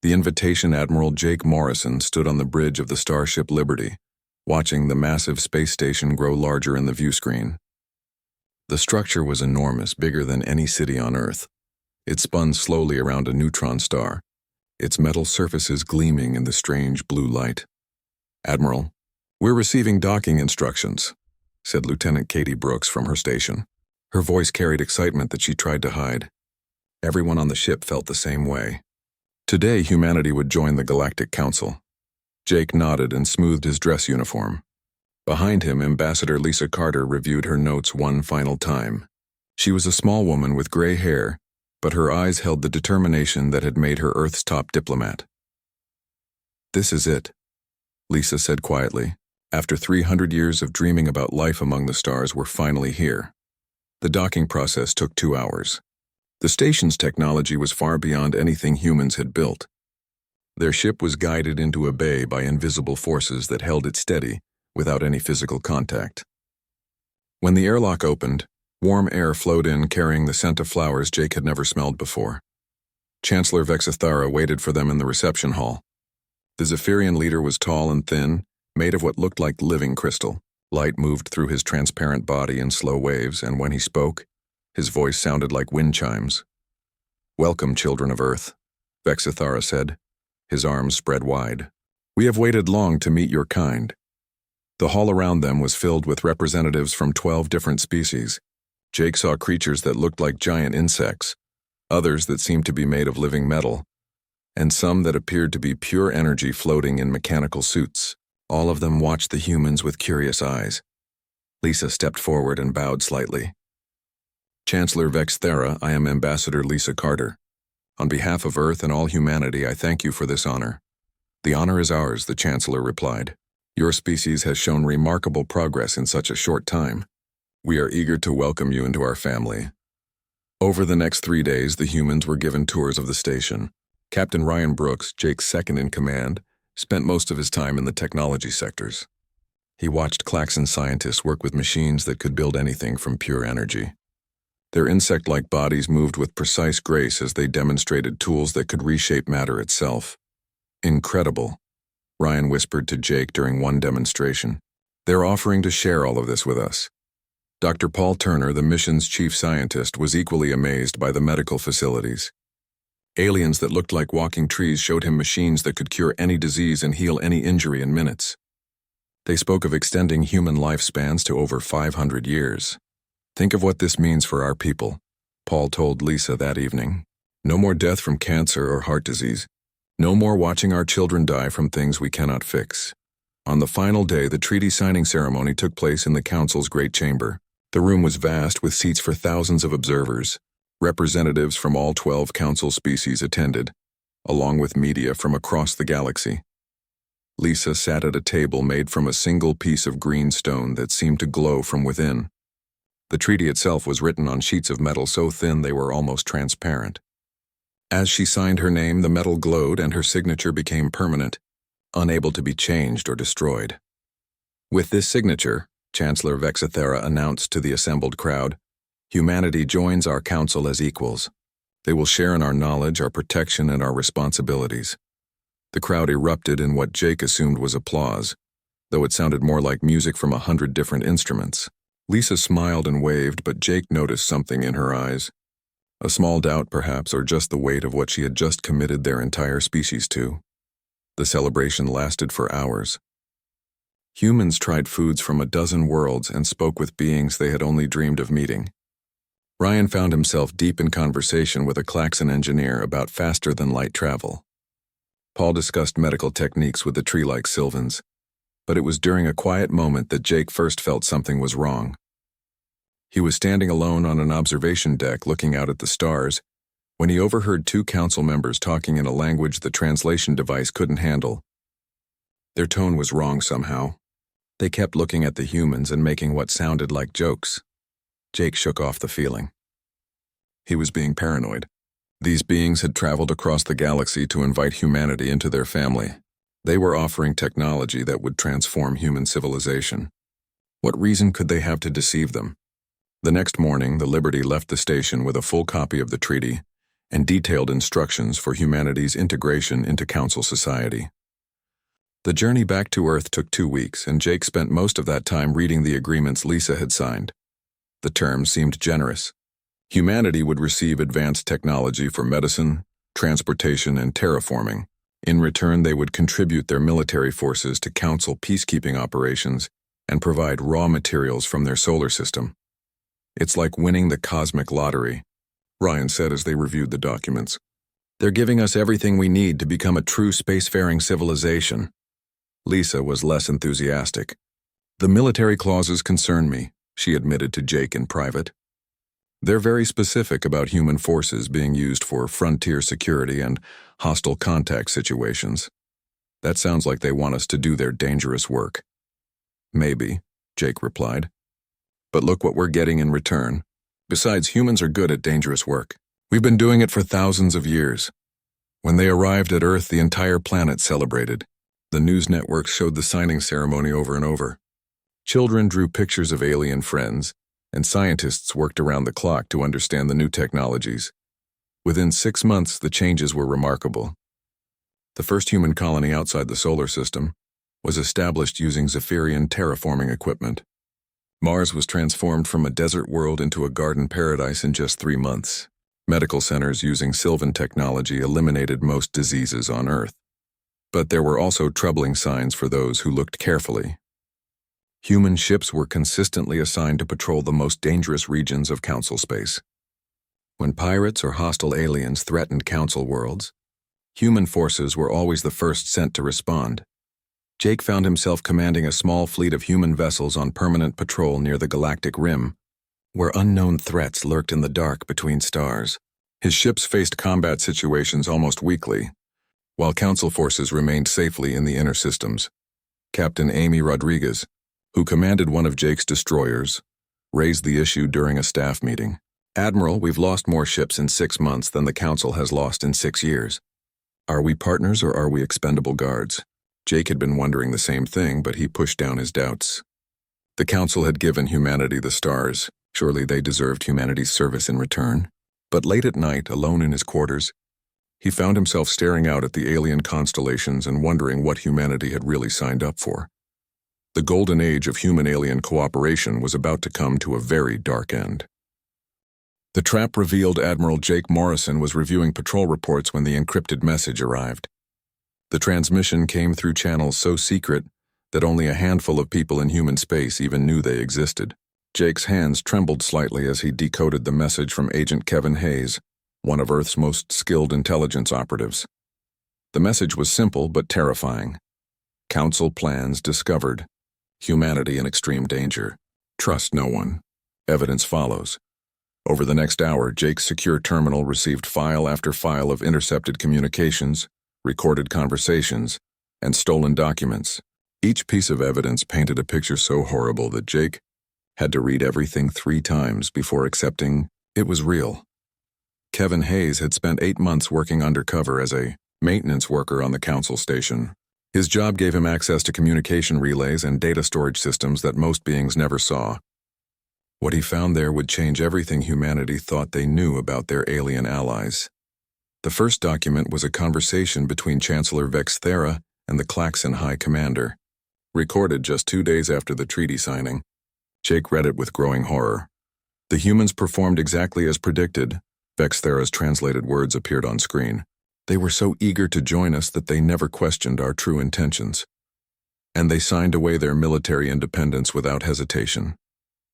The Invitation Admiral Jake Morrison stood on the bridge of the starship Liberty, watching the massive space station grow larger in the view screen. The structure was enormous, bigger than any city on Earth. It spun slowly around a neutron star, its metal surfaces gleaming in the strange blue light. "Admiral, we're receiving docking instructions," said Lieutenant Katie Brooks from her station. Her voice carried excitement that she tried to hide. Everyone on the ship felt the same way. Today, humanity would join the Galactic Council. Jake nodded and smoothed his dress uniform. Behind him, Ambassador Lisa Carter reviewed her notes one final time. She was a small woman with gray hair, but her eyes held the determination that had made her Earth's top diplomat. "This is it," Lisa said quietly. "After 300 years of dreaming about life among the stars, we're finally here." The docking process took 2 hours. The station's technology was far beyond anything humans had built. Their ship was guided into a bay by invisible forces that held it steady without any physical contact. When the airlock opened, warm air flowed in carrying the scent of flowers Jake had never smelled before. Chancellor Vexithara waited for them in the reception hall. The Zephyrian leader was tall and thin, made of what looked like living crystal. Light moved through his transparent body in slow waves, and when he spoke, his voice sounded like wind chimes. "Welcome, children of Earth," Vexithara said, his arms spread wide. "We have waited long to meet your kind." The hall around them was filled with representatives from 12 different species. Jake saw creatures that looked like giant insects, others that seemed to be made of living metal, and some that appeared to be pure energy floating in mechanical suits. All of them watched the humans with curious eyes. Lisa stepped forward and bowed slightly. "Chancellor Vexithara, I am Ambassador Lisa Carter. On behalf of Earth and all humanity, I thank you for this honor." "The honor is ours," the Chancellor replied. "Your species has shown remarkable progress in such a short time. We are eager to welcome you into our family." Over the next 3 days, the humans were given tours of the station. Captain Ryan Brooks, Jake's second in command, spent most of his time in the technology sectors. He watched Klaxon scientists work with machines that could build anything from pure energy. Their insect-like bodies moved with precise grace as they demonstrated tools that could reshape matter itself. "Incredible," Ryan whispered to Jake during one demonstration. "They're offering to share all of this with us." Dr. Paul Turner, the mission's chief scientist, was equally amazed by the medical facilities. Aliens that looked like walking trees showed him machines that could cure any disease and heal any injury in minutes. They spoke of extending human lifespans to over 500 years. "Think of what this means for our people," Paul told Lisa that evening. "No more death from cancer or heart disease. No more watching our children die from things we cannot fix." On the final day, the treaty signing ceremony took place in the Council's Great Chamber. The room was vast with seats for thousands of observers. Representatives from all 12 Council species attended, along with media from across the galaxy. Lisa sat at a table made from a single piece of green stone that seemed to glow from within. The treaty itself was written on sheets of metal so thin they were almost transparent. As she signed her name, the metal glowed and her signature became permanent, unable to be changed or destroyed. With this signature, Chancellor Vexithara announced to the assembled crowd, "Humanity joins our council as equals. They will share in our knowledge, our protection, and our responsibilities." The crowd erupted in what Jake assumed was applause, though it sounded more like music from 100 different instruments. Lisa smiled and waved, but Jake noticed something in her eyes. A small doubt, perhaps, or just the weight of what she had just committed their entire species to. The celebration lasted for hours. Humans tried foods from a dozen worlds and spoke with beings they had only dreamed of meeting. Ryan found himself deep in conversation with a Klaxon engineer about faster-than-light travel. Paul discussed medical techniques with the tree-like Sylvans, but it was during a quiet moment that Jake first felt something was wrong. He was standing alone on an observation deck looking out at the stars when he overheard 2 council members talking in a language the translation device couldn't handle. Their tone was wrong somehow. They kept looking at the humans and making what sounded like jokes. Jake shook off the feeling. He was being paranoid. These beings had traveled across the galaxy to invite humanity into their family. They were offering technology that would transform human civilization. What reason could they have to deceive them? The next morning, the Liberty left the station with a full copy of the treaty and detailed instructions for humanity's integration into Council society. The journey back to Earth took 2 weeks, and Jake spent most of that time reading the agreements Lisa had signed. The terms seemed generous. Humanity would receive advanced technology for medicine, transportation, and terraforming. In return, they would contribute their military forces to Council peacekeeping operations and provide raw materials from their solar system. "It's like winning the cosmic lottery," Ryan said as they reviewed the documents. "They're giving us everything we need to become a true spacefaring civilization." Lisa was less enthusiastic. "The military clauses concern me," she admitted to Jake in private. "They're very specific about human forces being used for frontier security and hostile contact situations. That sounds like they want us to do their dangerous work." "Maybe," Jake replied. "But look what we're getting in return. Besides, humans are good at dangerous work. We've been doing it for thousands of years." When they arrived at Earth, the entire planet celebrated. The news networks showed the signing ceremony over and over. Children drew pictures of alien friends, and scientists worked around the clock to understand the new technologies. Within 6 months, the changes were remarkable. The first human colony outside the solar system was established using Zephyrian terraforming equipment. Mars was transformed from a desert world into a garden paradise in just 3 months. Medical centers using Sylvan technology eliminated most diseases on Earth. But there were also troubling signs for those who looked carefully. Human ships were consistently assigned to patrol the most dangerous regions of Council space. When pirates or hostile aliens threatened Council worlds, human forces were always the first sent to respond. Jake found himself commanding a small fleet of human vessels on permanent patrol near the Galactic Rim, where unknown threats lurked in the dark between stars. His ships faced combat situations almost weekly, while Council forces remained safely in the inner systems. Captain Amy Rodriguez, who commanded one of Jake's destroyers, raised the issue during a staff meeting. "Admiral, we've lost more ships in 6 months than the Council has lost in 6 years. Are we partners or are we expendable guards?" Jake had been wondering the same thing, but he pushed down his doubts. The Council had given humanity the stars. Surely they deserved humanity's service in return. But late at night, alone in his quarters, he found himself staring out at the alien constellations and wondering what humanity had really signed up for. The golden age of human-alien cooperation was about to come to a very dark end. The trap revealed Admiral Jake Morrison was reviewing patrol reports when the encrypted message arrived. The transmission came through channels so secret that only a handful of people in human space even knew they existed. Jake's hands trembled slightly as he decoded the message from Agent Kevin Hayes, one of Earth's most skilled intelligence operatives. The message was simple but terrifying. Council plans discovered. Humanity in extreme danger. Trust no one. Evidence follows. Over the next hour, Jake's secure terminal received file after file of intercepted communications, recorded conversations, and stolen documents. Each piece of evidence painted a picture so horrible that Jake had to read everything 3 times before accepting it was real. Kevin Hayes had spent 8 months working undercover as a maintenance worker on the Council station. His job gave him access to communication relays and data storage systems that most beings never saw. What he found there would change everything humanity thought they knew about their alien allies. The first document was a conversation between Chancellor Vex Thera and the Klaxon High Commander, recorded just 2 days after the treaty signing. Jake read it with growing horror. The humans performed exactly as predicted. Vex Thera's translated words appeared on screen. "They were so eager to join us that they never questioned our true intentions. And they signed away their military independence without hesitation,"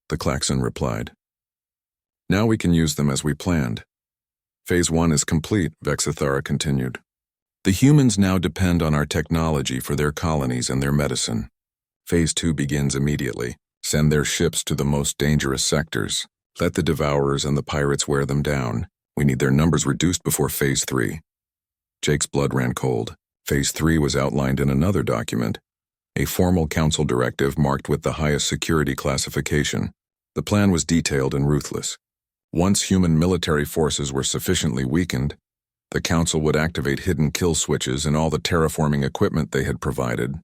the Klaxon replied. "Now we can use them as we planned. Phase 1 is complete," Vex Thera continued. "The humans now depend on our technology for their colonies and their medicine. Phase 2 begins immediately. Send their ships to the most dangerous sectors. Let the Devourers and the pirates wear them down. We need their numbers reduced before Phase 3. Jake's blood ran cold. Phase 3 was outlined in another document, a formal Council directive marked with the highest security classification. The plan was detailed and ruthless. Once human military forces were sufficiently weakened, the Council would activate hidden kill switches in all the terraforming equipment they had provided.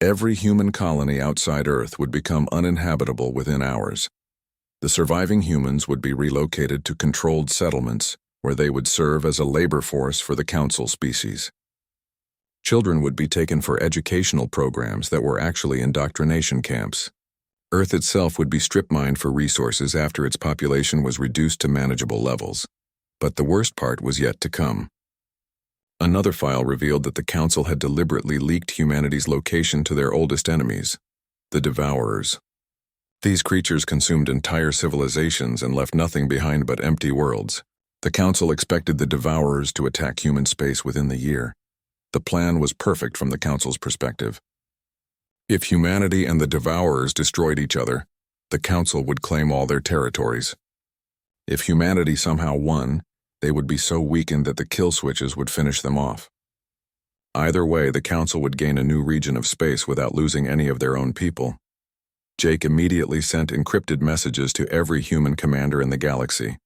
Every human colony outside Earth would become uninhabitable within hours. The surviving humans would be relocated to controlled settlements where they would serve as a labor force for the Council species. Children would be taken for educational programs that were actually indoctrination camps. Earth itself would be strip-mined for resources after its population was reduced to manageable levels. But the worst part was yet to come. Another file revealed that the Council had deliberately leaked humanity's location to their oldest enemies, the Devourers. These creatures consumed entire civilizations and left nothing behind but empty worlds. The Council expected the Devourers to attack human space within the year. The plan was perfect from the Council's perspective. If humanity and the Devourers destroyed each other, the Council would claim all their territories. If humanity somehow won, they would be so weakened that the kill switches would finish them off. Either way, the Council would gain a new region of space without losing any of their own people. Jake immediately sent encrypted messages to every human commander in the galaxy.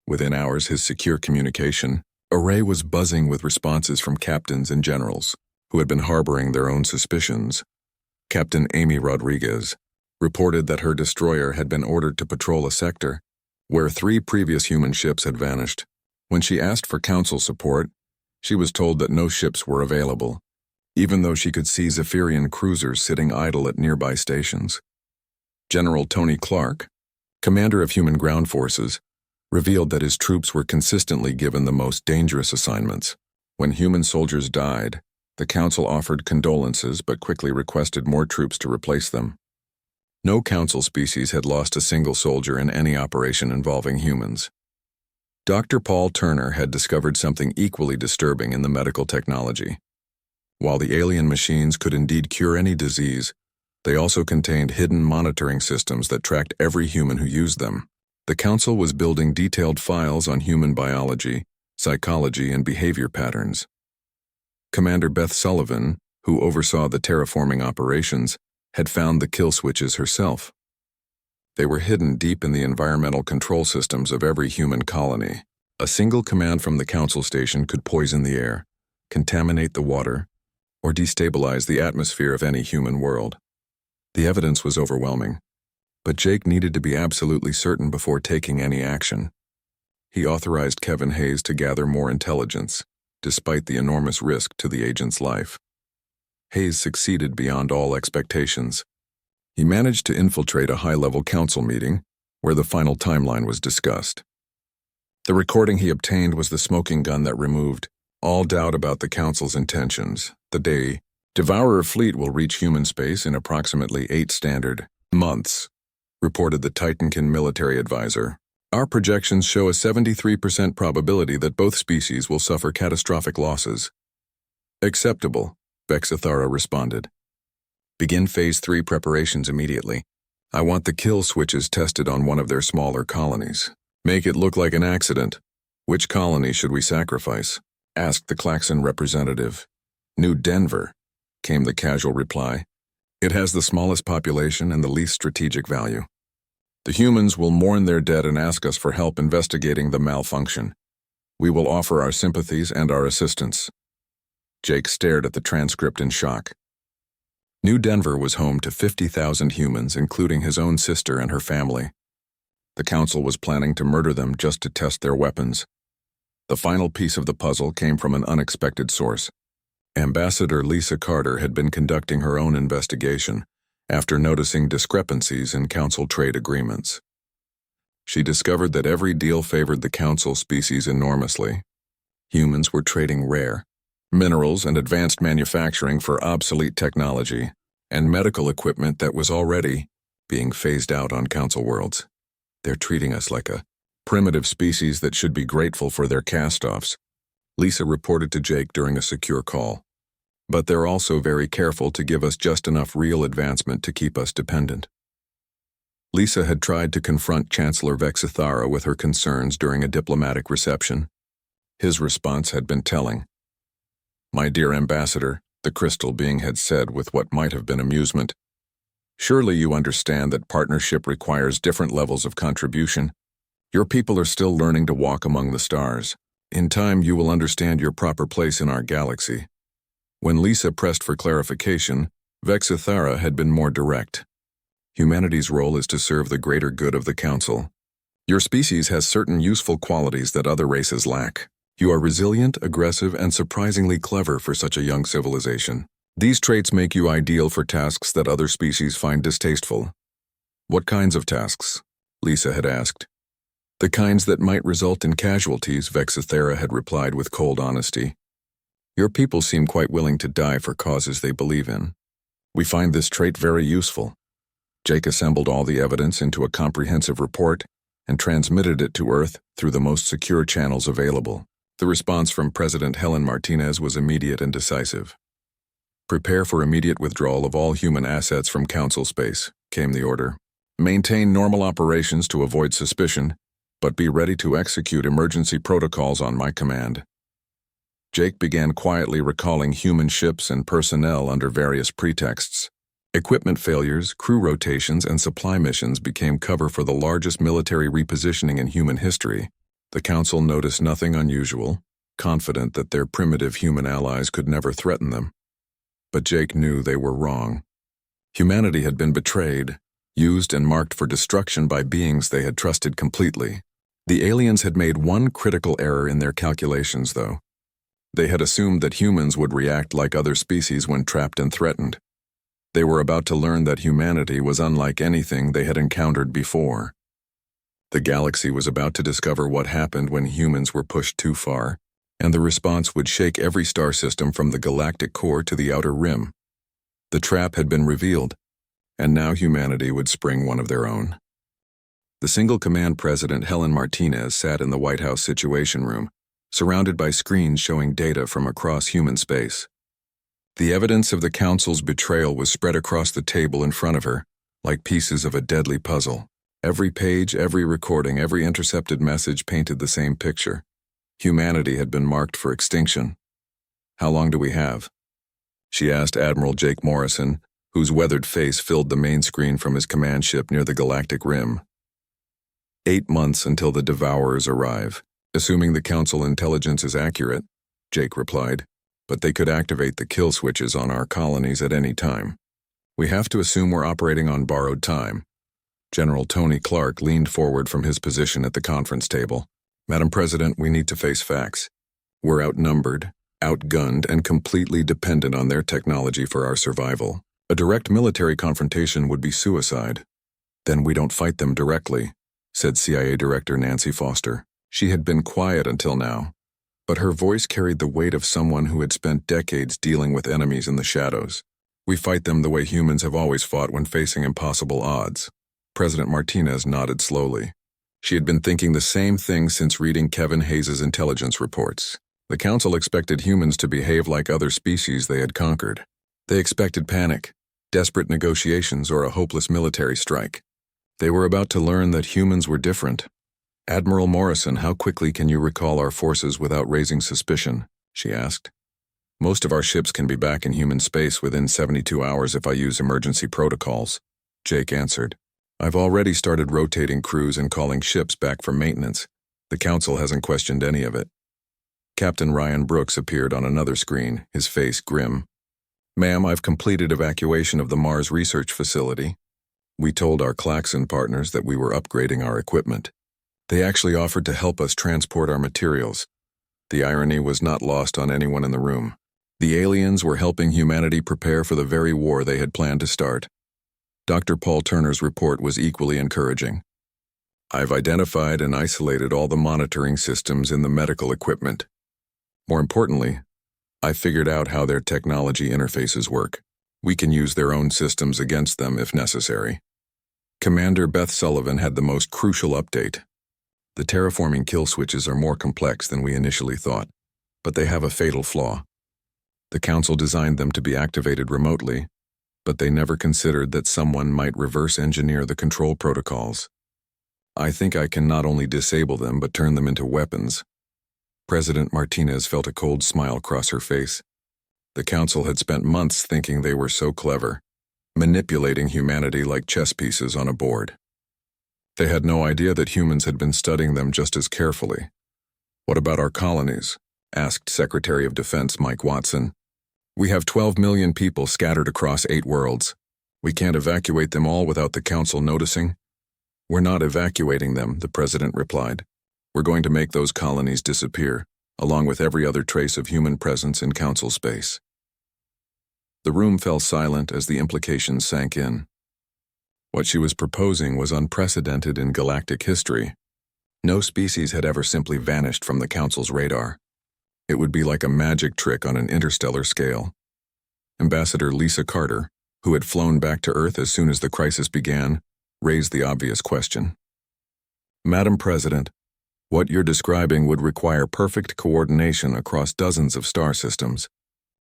Within hours, his secure communication array was buzzing with responses from captains and generals who had been harboring their own suspicions. Captain Amy Rodriguez reported that her destroyer had been ordered to patrol a sector where 3 previous human ships had vanished. When she asked for Council support, she was told that no ships were available, even though she could see Zephyrian cruisers sitting idle at nearby stations. General Tony Clark, commander of human ground forces, revealed that his troops were consistently given the most dangerous assignments. When human soldiers died, the Council offered condolences but quickly requested more troops to replace them. No Council species had lost a single soldier in any operation involving humans. Dr. Paul Turner had discovered something equally disturbing in the medical technology. While the alien machines could indeed cure any disease, they also contained hidden monitoring systems that tracked every human who used them. The Council was building detailed files on human biology, psychology, and behavior patterns. Commander Beth Sullivan, who oversaw the terraforming operations, had found the kill switches herself. They were hidden deep in the environmental control systems of every human colony. A single command from the Council station could poison the air, contaminate the water, or destabilize the atmosphere of any human world. The evidence was overwhelming, but Jake needed to be absolutely certain before taking any action. He authorized Kevin Hayes to gather more intelligence, despite the enormous risk to the agent's life. Hayes succeeded beyond all expectations. He managed to infiltrate a high-level Council meeting where the final timeline was discussed. The recording he obtained was the smoking gun that removed all doubt about the Council's intentions. The day Devourer fleet will reach human space in approximately 8 standard months, reported the Titankin military advisor. Our projections show a 73% probability that both species will suffer catastrophic losses. Acceptable, Vexithara responded. Begin Phase 3 preparations immediately. I want the kill switches tested on one of their smaller colonies. Make it look like an accident. Which colony should we sacrifice? Asked the Klaxon representative. New Denver, came the casual reply. It has the smallest population and the least strategic value. The humans will mourn their dead and ask us for help investigating the malfunction. We will offer our sympathies and our assistance. Jake stared at the transcript in shock. New Denver was home to 50,000 humans, including his own sister and her family. The Council was planning to murder them just to test their weapons. The final piece of the puzzle came from an unexpected source. Ambassador Lisa Carter had been conducting her own investigation after noticing discrepancies in Council trade agreements. She discovered that every deal favored the Council species enormously. Humans were trading rare minerals and advanced manufacturing for obsolete technology and medical equipment that was already being phased out on Council worlds. They're treating us like a primitive species that should be grateful for their cast-offs, Lisa reported to Jake during a secure call. But they're also very careful to give us just enough real advancement to keep us dependent. Lisa had tried to confront Chancellor Vexithara with her concerns during a diplomatic reception. His response had been telling. My dear ambassador, the crystal being had said with what might have been amusement, surely you understand that partnership requires different levels of contribution. Your people are still learning to walk among the stars. In time you will understand your proper place in our galaxy. When Lisa pressed for clarification, Vexithara had been more direct. Humanity's role is to serve the greater good of the Council. Your species has certain useful qualities that other races lack. You are resilient, aggressive, and surprisingly clever for such a young civilization. These traits make you ideal for tasks that other species find distasteful. What kinds of tasks? Lisa had asked. The kinds that might result in casualties, Vexithera had replied with cold honesty. Your people seem quite willing to die for causes they believe in. We find this trait very useful. Jake assembled all the evidence into a comprehensive report and transmitted it to Earth through the most secure channels available. The response from President Helen Martinez was immediate and decisive. Prepare for immediate withdrawal of all human assets from Council space, came the order. Maintain normal operations to avoid suspicion, but be ready to execute emergency protocols on my command. Jake began quietly recalling human ships and personnel under various pretexts. Equipment failures, crew rotations, and supply missions became cover for the largest military repositioning in human history. The Council noticed nothing unusual, confident that their primitive human allies could never threaten them. But Jake knew they were wrong. Humanity had been betrayed, used and marked for destruction by beings they had trusted completely. The aliens had made one critical error in their calculations, though. They had assumed that humans would react like other species when trapped and threatened. They were about to learn that humanity was unlike anything they had encountered before. The galaxy was about to discover what happened when humans were pushed too far, and the response would shake every star system from the galactic core to the outer rim. The trap had been revealed, and now humanity would spring one of their own. The single command president Helen Martinez sat in the White House Situation Room, surrounded by screens showing data from across human space. The evidence of the Council's betrayal was spread across the table in front of her, like pieces of a deadly puzzle. Every page, every recording, every intercepted message painted the same picture. Humanity had been marked for extinction. How long do we have? She asked Admiral Jake Morrison, whose weathered face filled the main screen from his command ship near the galactic rim. 8 months until the Devourers arrive. Assuming the Council intelligence is accurate, Jake replied, but they could activate the kill switches on our colonies at any time. We have to assume we're operating on borrowed time. General Tony Clark leaned forward from his position at the conference table. Madam President, we need to face facts. We're outnumbered, outgunned, and completely dependent on their technology for our survival. A direct military confrontation would be suicide. Then we don't fight them directly, said CIA Director Nancy Foster. She had been quiet until now, but her voice carried the weight of someone who had spent decades dealing with enemies in the shadows. We fight them the way humans have always fought when facing impossible odds. President Martinez nodded slowly. She had been thinking the same thing since reading Kevin Hayes' intelligence reports. The Council expected humans to behave like other species they had conquered. They expected panic, desperate negotiations, or a hopeless military strike. They were about to learn that humans were different. Admiral Morrison, how quickly can you recall our forces without raising suspicion? She asked. Most of our ships can be back in human space within 72 hours if I use emergency protocols, Jake answered. I've already started rotating crews and calling ships back for maintenance. The Council hasn't questioned any of it. Captain Ryan Brooks appeared on another screen, his face grim. Ma'am, I've completed evacuation of the Mars Research Facility. We told our Klaxon partners that we were upgrading our equipment. They actually offered to help us transport our materials. The irony was not lost on anyone in the room. The aliens were helping humanity prepare for the very war they had planned to start. Dr. Paul Turner's report was equally encouraging. I've identified and isolated all the monitoring systems in the medical equipment. More importantly, I figured out how their technology interfaces work. We can use their own systems against them if necessary. Commander Beth Sullivan had the most crucial update. The terraforming kill switches are more complex than we initially thought, but they have a fatal flaw. The Council designed them to be activated remotely, but they never considered that someone might reverse engineer the control protocols. I think I can not only disable them but turn them into weapons. President Martinez felt a cold smile cross her face. The Council had spent months thinking they were so clever, manipulating humanity like chess pieces on a board. They had no idea that humans had been studying them just as carefully. What about our colonies? Asked Secretary of Defense Mike Watson. We have 12 million people scattered across 8 worlds. We can't evacuate them all without the Council noticing. "We're not evacuating them," the president replied. "We're going to make those colonies disappear, along with every other trace of human presence in council space." The room fell silent as the implications sank in. What she was proposing was unprecedented in galactic history. No species had ever simply vanished from the council's radar. It would be like a magic trick on an interstellar scale. Ambassador Lisa Carter, who had flown back to Earth as soon as the crisis began, raised the obvious question. "Madam President, what you're describing would require perfect coordination across dozens of star systems.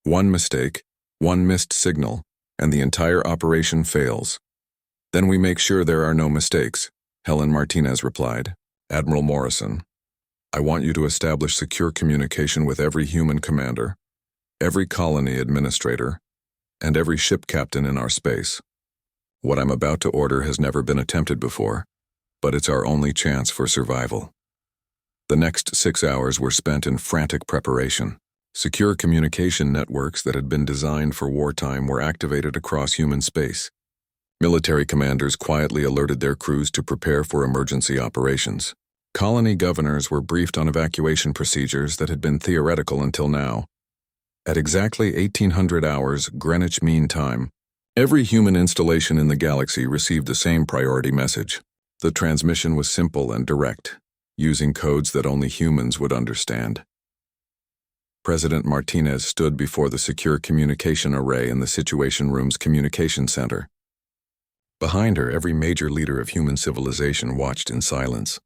One mistake, one missed signal, and the entire operation fails." "Then we make sure there are no mistakes," Helen Martinez replied. "Admiral Morrison, I want you to establish secure communication with every human commander, every colony administrator, and every ship captain in our space. What I'm about to order has never been attempted before, but it's our only chance for survival." The next 6 hours were spent in frantic preparation. Secure communication networks that had been designed for wartime were activated across human space. Military commanders quietly alerted their crews to prepare for emergency operations. Colony governors were briefed on evacuation procedures that had been theoretical until now. At exactly 1800 hours Greenwich Mean Time, every human installation in the galaxy received the same priority message. The transmission was simple and direct, using codes that only humans would understand. President Martinez stood before the secure communication array in the Situation Room's communication center. Behind her, every major leader of human civilization watched in silence.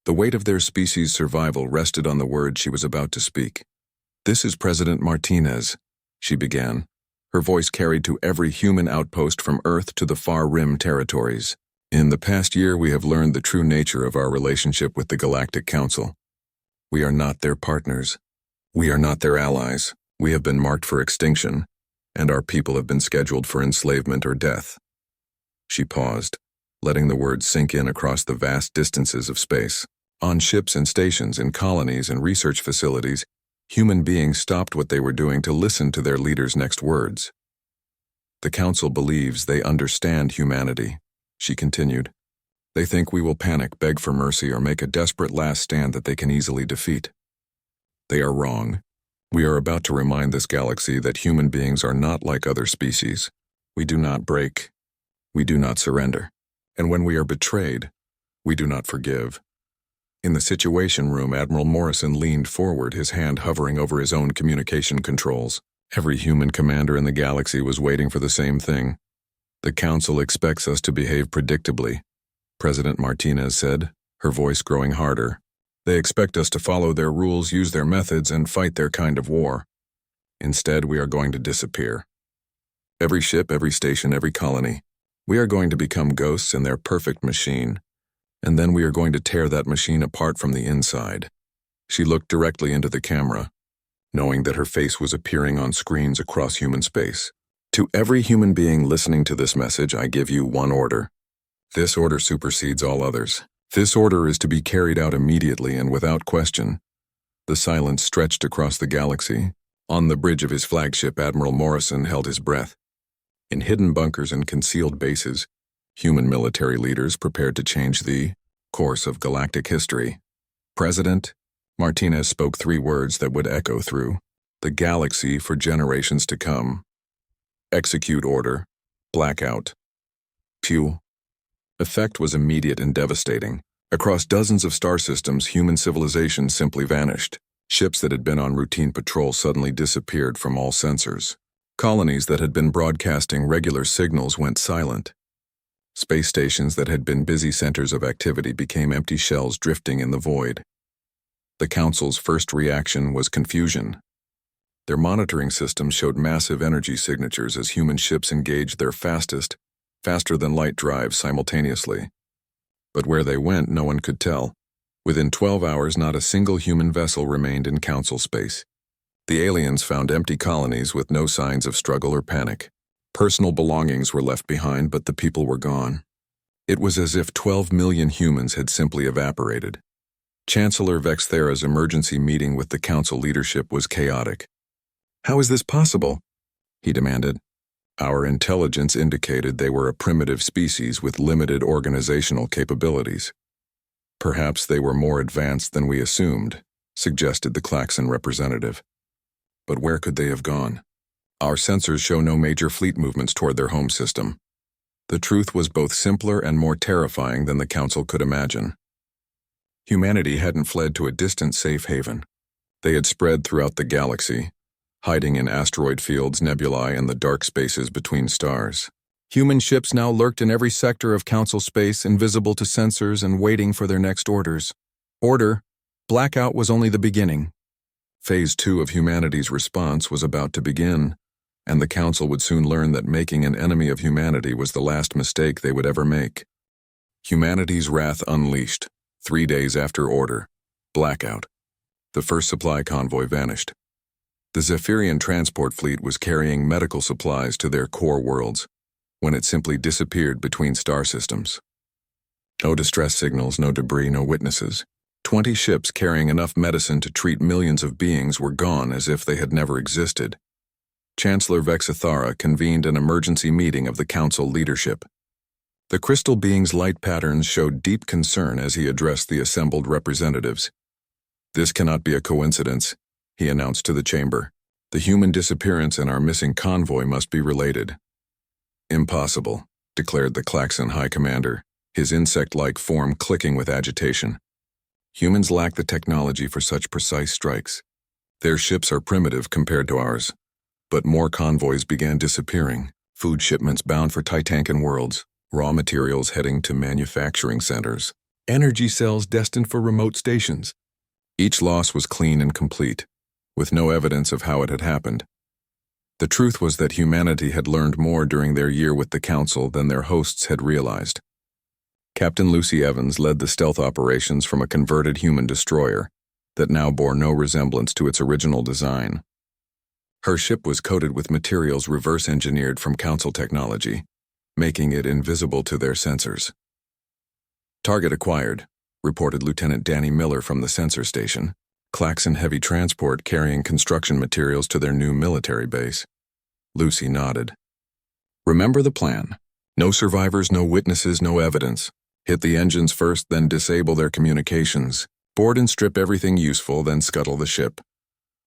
The weight of their species' survival rested on the words she was about to speak. "This is President Martinez," she began, her voice carried to every human outpost from Earth to the far rim territories. "In the past year, we have learned the true nature of our relationship with the Galactic Council. We are not their partners. We are not their allies. We have been marked for extinction, and our people have been scheduled for enslavement or death." She paused, letting the words sink in across the vast distances of space. On ships and stations, in colonies and research facilities, human beings stopped what they were doing to listen to their leader's next words. "The Council believes they understand humanity," she continued. "They think we will panic, beg for mercy, or make a desperate last stand that they can easily defeat. They are wrong. We are about to remind this galaxy that human beings are not like other species. We do not break. We do not surrender. And when we are betrayed, we do not forgive." In the Situation Room, Admiral Morrison leaned forward, his hand hovering over his own communication controls. Every human commander in the galaxy was waiting for the same thing. "The Council expects us to behave predictably," President Martinez said, her voice growing harder. "They expect us to follow their rules, use their methods, and fight their kind of war. Instead, we are going to disappear. Every ship, every station, every colony. We are going to become ghosts in their perfect machine. And then we are going to tear that machine apart from the inside." She looked directly into the camera, knowing that her face was appearing on screens across human space. "To every human being listening to this message, I give you one order. This order supersedes all others. This order is to be carried out immediately and without question." The silence stretched across the galaxy. On the bridge of his flagship, Admiral Morrison held his breath. In hidden bunkers and concealed bases, human military leaders prepared to change the course of galactic history. "President," Martinez spoke 3 words that would echo through the galaxy for generations to come. "Execute order. Blackout." Pew. Effect was immediate and devastating. Across dozens of star systems, human civilization simply vanished. Ships that had been on routine patrol suddenly disappeared from all sensors. Colonies that had been broadcasting regular signals went silent. Space stations that had been busy centers of activity became empty shells drifting in the void. The Council's first reaction was confusion. Their monitoring systems showed massive energy signatures as human ships engaged their faster-than-light drives simultaneously. But where they went, no one could tell. Within 12 hours, not a single human vessel remained in Council space. The aliens found empty colonies with no signs of struggle or panic. Personal belongings were left behind, but the people were gone. It was as if 12 million humans had simply evaporated. Chancellor Vexthera's emergency meeting with the Council leadership was chaotic. "How is this possible?" he demanded. Our intelligence indicated they were a primitive species with limited organizational capabilities. Perhaps they were more advanced than we assumed, suggested the Klaxon representative. But where could they have gone? Our sensors show no major fleet movements toward their home system. The truth was both simpler and more terrifying than the Council could imagine. Humanity hadn't fled to a distant safe haven. They had spread throughout the galaxy, hiding in asteroid fields, nebulae, and the dark spaces between stars. Human ships now lurked in every sector of Council space, invisible to sensors and waiting for their next orders. Blackout was only the beginning. Phase 2 of humanity's response was about to begin, and the Council would soon learn that making an enemy of humanity was the last mistake they would ever make. Humanity's wrath unleashed. 3 days after order. Blackout. The first supply convoy vanished. The Zephyrian transport fleet was carrying medical supplies to their core worlds, when it simply disappeared between star systems. No distress signals, no debris, no witnesses. 20 ships carrying enough medicine to treat millions of beings were gone as if they had never existed. Chancellor Vexithara convened an emergency meeting of the Council leadership. The crystal being's light patterns showed deep concern as he addressed the assembled representatives. "This cannot be a coincidence," he announced to the chamber. "The human disappearance and our missing convoy must be related." "Impossible," declared the Klaxon High Commander, his insect-like form clicking with agitation. "Humans lack the technology for such precise strikes. Their ships are primitive compared to ours." But more convoys began disappearing, food shipments bound for Titancan worlds, raw materials heading to manufacturing centers, energy cells destined for remote stations. Each loss was clean and complete, with no evidence of how it had happened. The truth was that humanity had learned more during their year with the Council than their hosts had realized. Captain Lucy Evans led the stealth operations from a converted human destroyer that now bore no resemblance to its original design. Her ship was coated with materials reverse-engineered from Council technology, making it invisible to their sensors. "Target acquired," reported Lieutenant Danny Miller from the sensor station. "Klaxon heavy transport carrying construction materials to their new military base." Lucy nodded. "Remember the plan. No survivors, no witnesses, no evidence. Hit the engines first, then disable their communications. Board and strip everything useful, then scuttle the ship."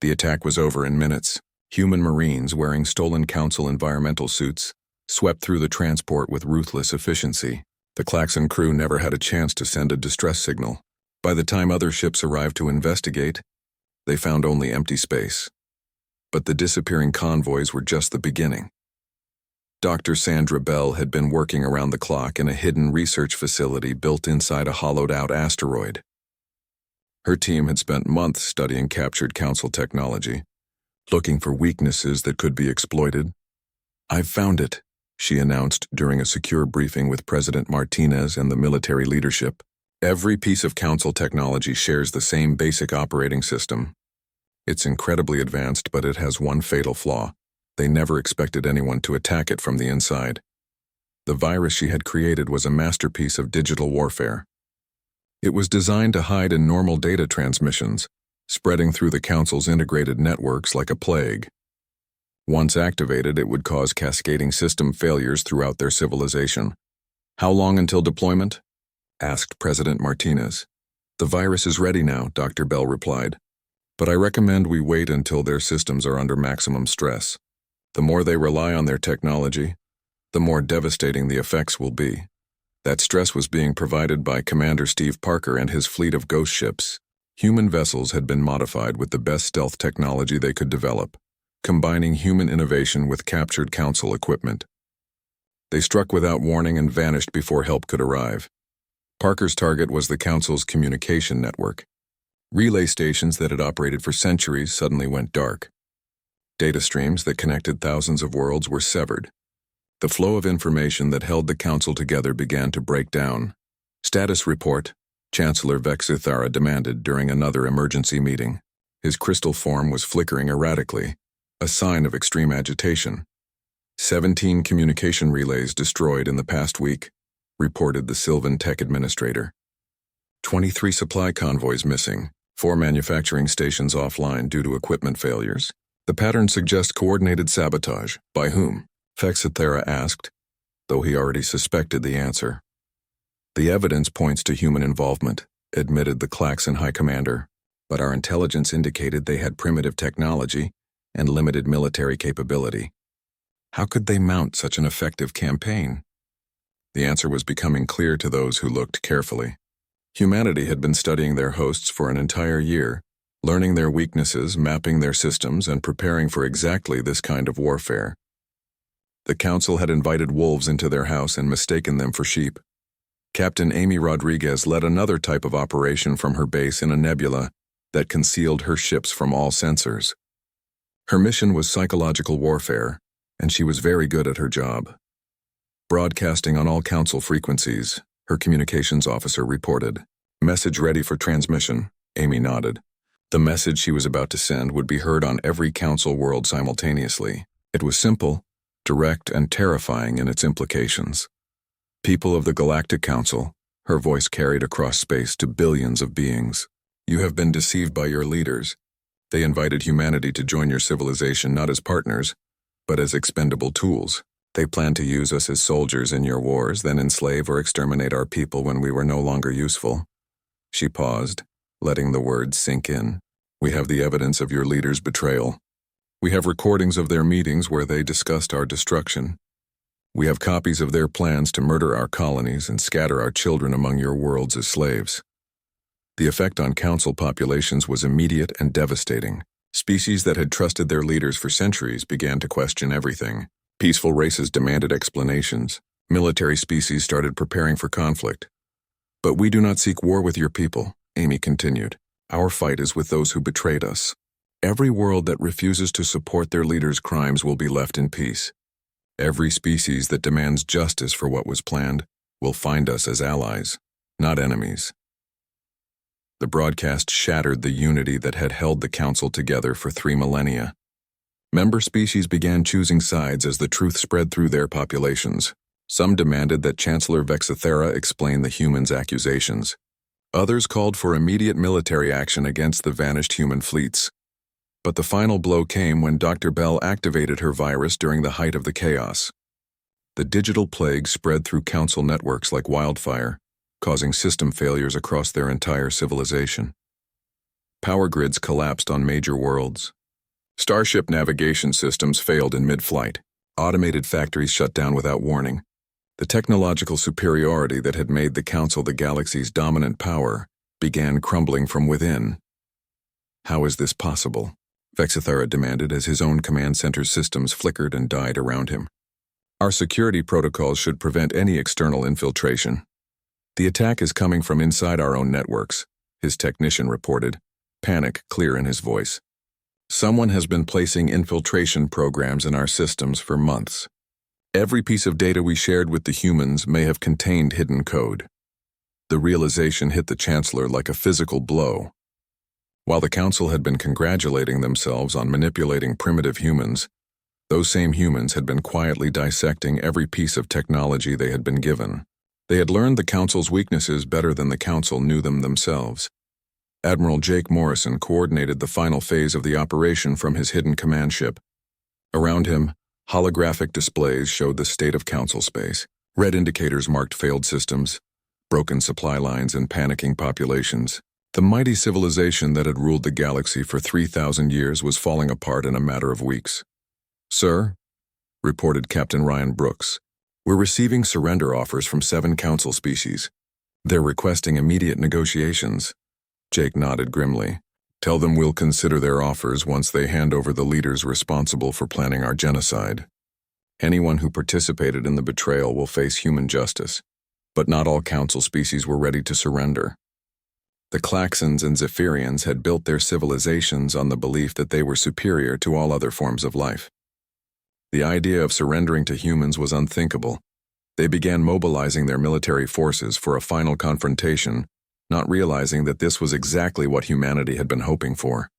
The attack was over in minutes. Human Marines wearing stolen Council environmental suits swept through the transport with ruthless efficiency. The Klaxon crew never had a chance to send a distress signal. By the time other ships arrived to investigate, they found only empty space. But the disappearing convoys were just the beginning. Dr. Sandra Bell had been working around the clock in a hidden research facility built inside a hollowed-out asteroid. Her team had spent months studying captured Council technology, looking for weaknesses that could be exploited. "I've found it," she announced during a secure briefing with President Martinez and the military leadership. "Every piece of Council technology shares the same basic operating system. It's incredibly advanced, but it has one fatal flaw. They never expected anyone to attack it from the inside. The virus she had created was a masterpiece of digital warfare. It was designed to hide in normal data transmissions, spreading through the Council's integrated networks like a plague. Once activated, it would cause cascading system failures throughout their civilization." "How long until deployment?" asked President Martinez. "The virus is ready now," Dr. Bell replied. "But I recommend we wait until their systems are under maximum stress. The more they rely on their technology, the more devastating the effects will be." That stress was being provided by Commander Steve Parker and his fleet of ghost ships. Human vessels had been modified with the best stealth technology they could develop, combining human innovation with captured Council equipment. They struck without warning and vanished before help could arrive. Parker's target was the Council's communication network. Relay stations that had operated for centuries suddenly went dark. Data streams that connected thousands of worlds were severed. The flow of information that held the Council together began to break down. "Status report," Chancellor Vexithara demanded during another emergency meeting. His crystal form was flickering erratically, a sign of extreme agitation. 17 communication relays destroyed in the past week, reported the Sylvan Tech Administrator. 23 supply convoys missing, 4 manufacturing stations offline due to equipment failures. The pattern suggests coordinated sabotage. By whom? Fexithera asked, though he already suspected the answer. The evidence points to human involvement, admitted the Klaxon High Commander, but our intelligence indicated they had primitive technology and limited military capability. How could they mount such an effective campaign? The answer was becoming clear to those who looked carefully. Humanity had been studying their hosts for an entire year, learning their weaknesses, mapping their systems, and preparing for exactly this kind of warfare. The Council had invited wolves into their house and mistaken them for sheep. Captain Amy Rodriguez led another type of operation from her base in a nebula that concealed her ships from all sensors. Her mission was psychological warfare, and she was very good at her job. Broadcasting on all Council frequencies, her communications officer reported. Message ready for transmission, Amy nodded. The message she was about to send would be heard on every Council world simultaneously. It was simple, direct, and terrifying in its implications. People of the Galactic Council, her voice carried across space to billions of beings. You have been deceived by your leaders. They invited humanity to join your civilization not as partners, but as expendable tools. They plan to use us as soldiers in your wars, then enslave or exterminate our people when we were no longer useful. She paused, letting the words sink in. We have the evidence of your leaders' betrayal. We have recordings of their meetings where they discussed our destruction. We have copies of their plans to murder our colonies and scatter our children among your worlds as slaves. The effect on Council populations was immediate and devastating. Species that had trusted their leaders for centuries began to question everything. Peaceful races demanded explanations. Military species started preparing for conflict. But we do not seek war with your people, Amy continued. Our fight is with those who betrayed us. Every world that refuses to support their leaders' crimes will be left in peace. Every species that demands justice for what was planned will find us as allies, not enemies. The broadcast shattered the unity that had held the Council together for 3 millennia. Member species began choosing sides as the truth spread through their populations. Some demanded that Chancellor Fexithera explain the humans' accusations. Others called for immediate military action against the vanished human fleets. But the final blow came when Dr. Bell activated her virus during the height of the chaos. The digital plague spread through Council networks like wildfire, causing system failures across their entire civilization. Power grids collapsed on major worlds. Starship navigation systems failed in mid-flight. Automated factories shut down without warning. The technological superiority that had made the Council the galaxy's dominant power began crumbling from within. How is this possible? Fexithera demanded as his own command center's systems flickered and died around him. Our security protocols should prevent any external infiltration. The attack is coming from inside our own networks, his technician reported, panic clear in his voice. Someone has been placing infiltration programs in our systems for months. Every piece of data we shared with the humans may have contained hidden code. The realization hit the Chancellor like a physical blow. While the Council had been congratulating themselves on manipulating primitive humans, those same humans had been quietly dissecting every piece of technology they had been given. They had learned the Council's weaknesses better than the Council knew them themselves. Admiral Jake Morrison coordinated the final phase of the operation from his hidden command ship. Around him, holographic displays showed the state of Council space. Red indicators marked failed systems, broken supply lines, and panicking populations. The mighty civilization that had ruled the galaxy for 3,000 years was falling apart in a matter of weeks. Sir, reported Captain Ryan Brooks, we're receiving surrender offers from 7 Council species. They're requesting immediate negotiations. Jake nodded grimly. Tell them we'll consider their offers once they hand over the leaders responsible for planning our genocide. Anyone who participated in the betrayal will face human justice, but not all Council species were ready to surrender. The Klaxons and Zephyrians had built their civilizations on the belief that they were superior to all other forms of life. The idea of surrendering to humans was unthinkable. They began mobilizing their military forces for a final confrontation, not realizing that this was exactly what humanity had been hoping for.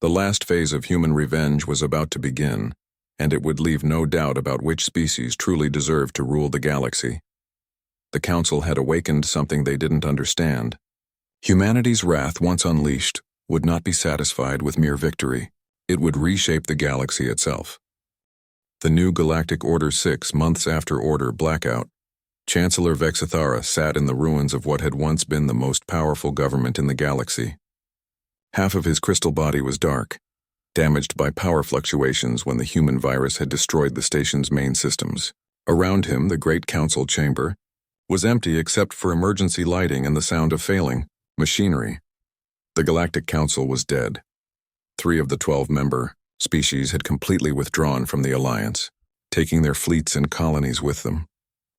The last phase of human revenge was about to begin, and it would leave no doubt about which species truly deserved to rule the galaxy. The Council had awakened something they didn't understand. Humanity's wrath, once unleashed, would not be satisfied with mere victory. It would reshape the galaxy itself. The new Galactic Order 6 months after Order Blackout, Chancellor Vexithara sat in the ruins of what had once been the most powerful government in the galaxy. Half of his crystal body was dark, damaged by power fluctuations when the human virus had destroyed the station's main systems. Around him, the Great Council chamber was empty except for emergency lighting and the sound of failing machinery. The Galactic Council was dead. 3 of the 12-member species had completely withdrawn from the Alliance, taking their fleets and colonies with them.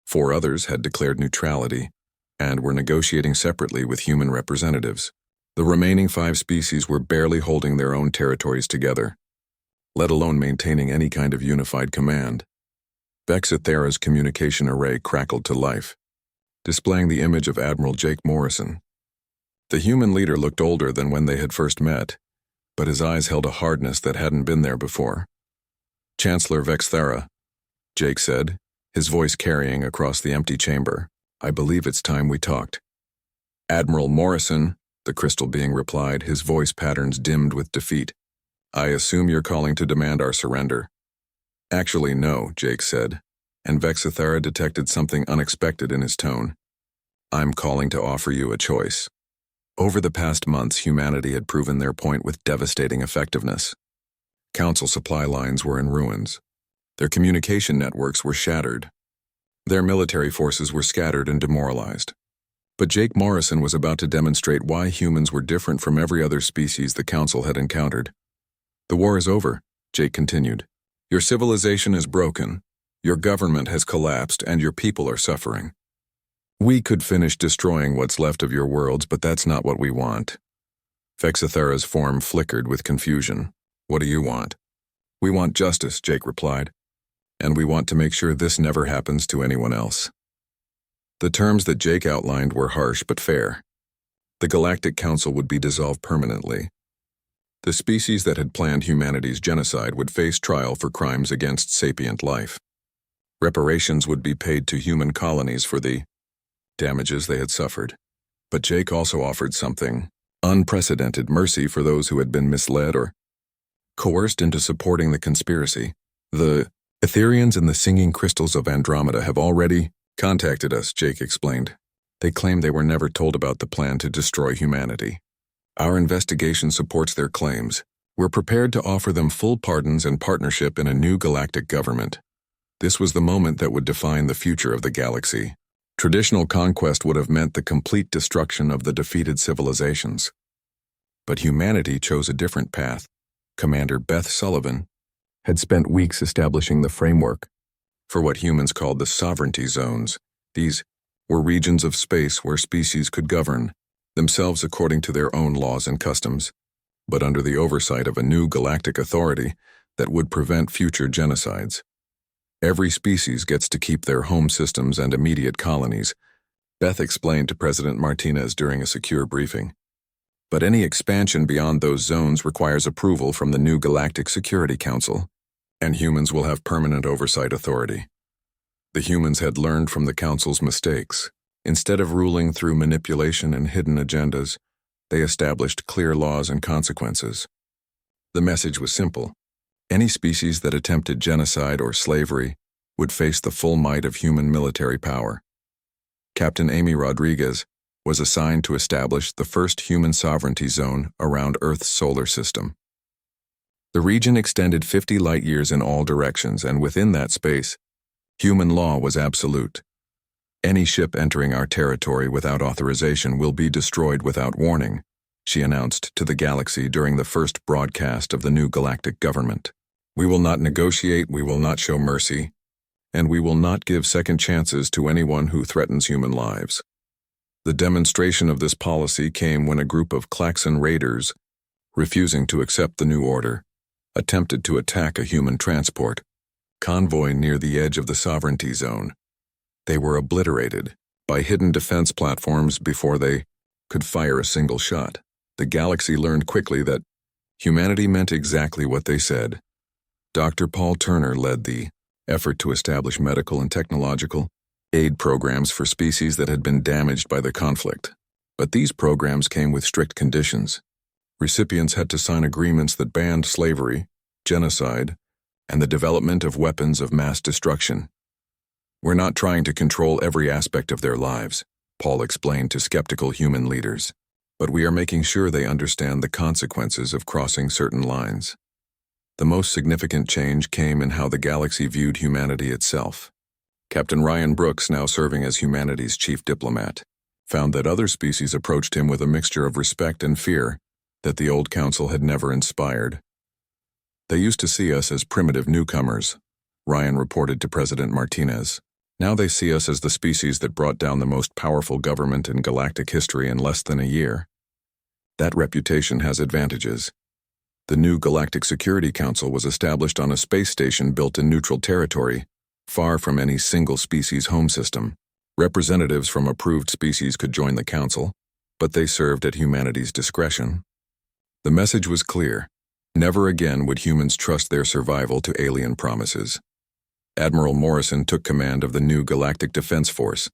4 others had declared neutrality and were negotiating separately with human representatives. The remaining 5 species were barely holding their own territories together, let alone maintaining any kind of unified command. Vexithara's communication array crackled to life, displaying the image of Admiral Jake Morrison. The human leader looked older than when they had first met, but his eyes held a hardness that hadn't been there before. "Chancellor Vexithara," Jake said, his voice carrying across the empty chamber, "I believe it's time we talked." "Admiral Morrison," the crystal being replied, his voice patterns dimmed with defeat. "I assume you're calling to demand our surrender." "Actually, no," Jake said, and Vexithara detected something unexpected in his tone. "I'm calling to offer you a choice." Over the past months, humanity had proven their point with devastating effectiveness. Council supply lines were in ruins. Their communication networks were shattered. Their military forces were scattered and demoralized. But Jake Morrison was about to demonstrate why humans were different from every other species the Council had encountered. "The war is over," Jake continued. "Your civilization is broken, your government has collapsed, and your people are suffering. We could finish destroying what's left of your worlds, but that's not what we want." Vexithara's form flickered with confusion. "What do you want?" "We want justice," Jake replied. "And we want to make sure this never happens to anyone else." The terms that Jake outlined were harsh but fair. The Galactic Council would be dissolved permanently. The species that had planned humanity's genocide would face trial for crimes against sapient life. Reparations would be paid to human colonies for the damages they had suffered. But Jake also offered something: unprecedented mercy for those who had been misled or coerced into supporting the conspiracy. "The Etherians and the singing crystals of Andromeda have already contacted us," Jake explained. "They claim they were never told about the plan to destroy humanity. Our investigation supports their claims. We're prepared to offer them full pardons and partnership in a new galactic government." This was the moment that would define the future of the galaxy. Traditional conquest would have meant the complete destruction of the defeated civilizations. But humanity chose a different path. Commander Beth Sullivan had spent weeks establishing the framework for what humans called the sovereignty zones. These were regions of space where species could govern themselves according to their own laws and customs, but under the oversight of a new galactic authority that would prevent future genocides. "Every species gets to keep their home systems and immediate colonies," Beth explained to President Martinez during a secure briefing. "But any expansion beyond those zones requires approval from the new Galactic Security Council, and humans will have permanent oversight authority." The humans had learned from the Council's mistakes. Instead of ruling through manipulation and hidden agendas, they established clear laws and consequences. The message was simple: any species that attempted genocide or slavery would face the full might of human military power. Captain Amy Rodriguez was assigned to establish the first human sovereignty zone around Earth's solar system. The region extended 50 light-years in all directions, and within that space, human law was absolute. "Any ship entering our territory without authorization will be destroyed without warning," she announced to the galaxy during the first broadcast of the new galactic government. "We will not negotiate, we will not show mercy, and we will not give second chances to anyone who threatens human lives." The demonstration of this policy came when a group of Klaxon raiders, refusing to accept the new order, attempted to attack a human transport convoy near the edge of the sovereignty zone. They were obliterated by hidden defense platforms before they could fire a single shot. The galaxy learned quickly that humanity meant exactly what they said. Dr. Paul Turner led the effort to establish medical and technological aid programs for species that had been damaged by the conflict. But these programs came with strict conditions. Recipients had to sign agreements that banned slavery, genocide, and the development of weapons of mass destruction. We're not trying to control every aspect of their lives, Paul explained to skeptical human leaders, but we are making sure they understand the consequences of crossing certain lines. The most significant change came in how the galaxy viewed humanity itself. Captain Ryan Brooks, now serving as humanity's chief diplomat, found that other species approached him with a mixture of respect and fear that the old council had never inspired. They used to see us as primitive newcomers, Ryan reported to President Martinez. Now they see us as the species that brought down the most powerful government in galactic history in less than a year. That reputation has advantages. The new Galactic Security Council was established on a space station built in neutral territory, far from any single species home system. Representatives from approved species could join the council, but they served at humanity's discretion. The message was clear. Never again would humans trust their survival to alien promises. Admiral Morrison took command of the new Galactic Defense Force,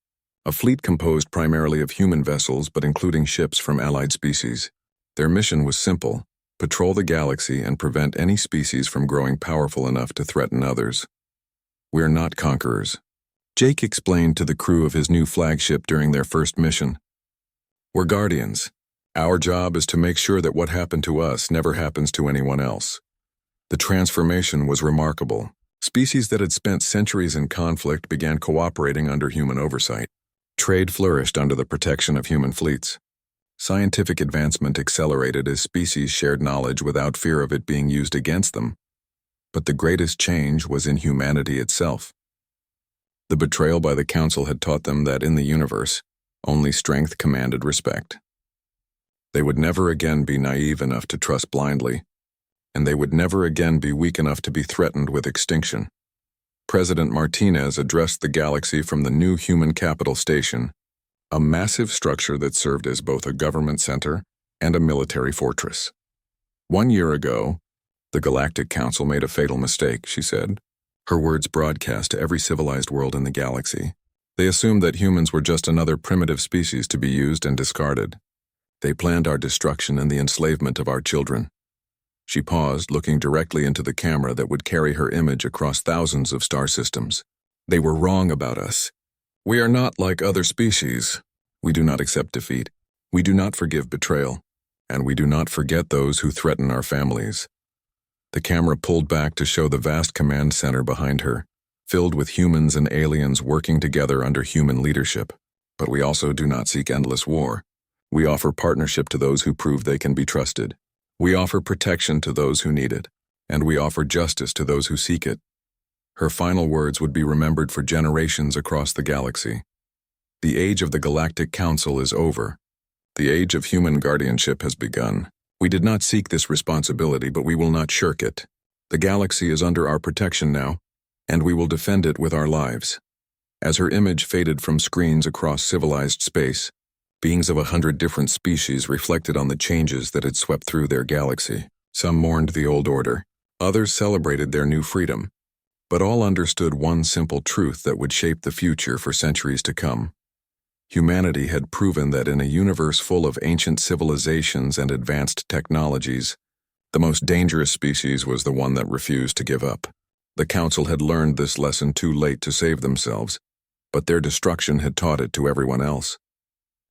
a fleet composed primarily of human vessels but including ships from allied species. Their mission was simple: patrol the galaxy and prevent any species from growing powerful enough to threaten others. We're not conquerors, Jake explained to the crew of his new flagship during their first mission. We're guardians. Our job is to make sure that what happened to us never happens to anyone else. The transformation was remarkable. Species that had spent centuries in conflict began cooperating under human oversight. Trade flourished under the protection of human fleets. Scientific advancement accelerated as species shared knowledge without fear of it being used against them. But the greatest change was in humanity itself. The betrayal by the Council had taught them that in the universe, only strength commanded respect. They would never again be naive enough to trust blindly, and they would never again be weak enough to be threatened with extinction. President Martinez addressed the galaxy from the new human capital station, a massive structure that served as both a government center and a military fortress. 1 year ago, the Galactic Council made a fatal mistake, she said. Her words broadcast to every civilized world in the galaxy. They assumed that humans were just another primitive species to be used and discarded. They planned our destruction and the enslavement of our children. She paused, looking directly into the camera that would carry her image across thousands of star systems. They were wrong about us. We are not like other species. We do not accept defeat. We do not forgive betrayal. And we do not forget those who threaten our families. The camera pulled back to show the vast command center behind her, filled with humans and aliens working together under human leadership. But we also do not seek endless war. We offer partnership to those who prove they can be trusted. We offer protection to those who need it, and we offer justice to those who seek it. Her final words would be remembered for generations across the galaxy. The age of the Galactic Council is over. The age of human guardianship has begun. We did not seek this responsibility, but we will not shirk it. The galaxy is under our protection now, and we will defend it with our lives. As her image faded from screens across civilized space, beings of 100 different species reflected on the changes that had swept through their galaxy. Some mourned the old order. Others celebrated their new freedom. But all understood one simple truth that would shape the future for centuries to come. Humanity had proven that in a universe full of ancient civilizations and advanced technologies, the most dangerous species was the one that refused to give up. The Council had learned this lesson too late to save themselves, but their destruction had taught it to everyone else.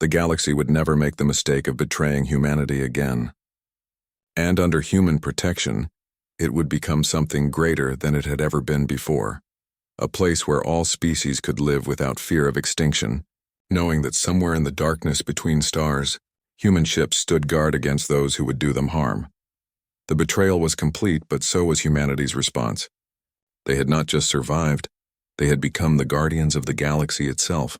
The galaxy would never make the mistake of betraying humanity again. And under human protection, it would become something greater than it had ever been before. A place where all species could live without fear of extinction, knowing that somewhere in the darkness between stars, human ships stood guard against those who would do them harm. The betrayal was complete, but so was humanity's response. They had not just survived, they had become the guardians of the galaxy itself.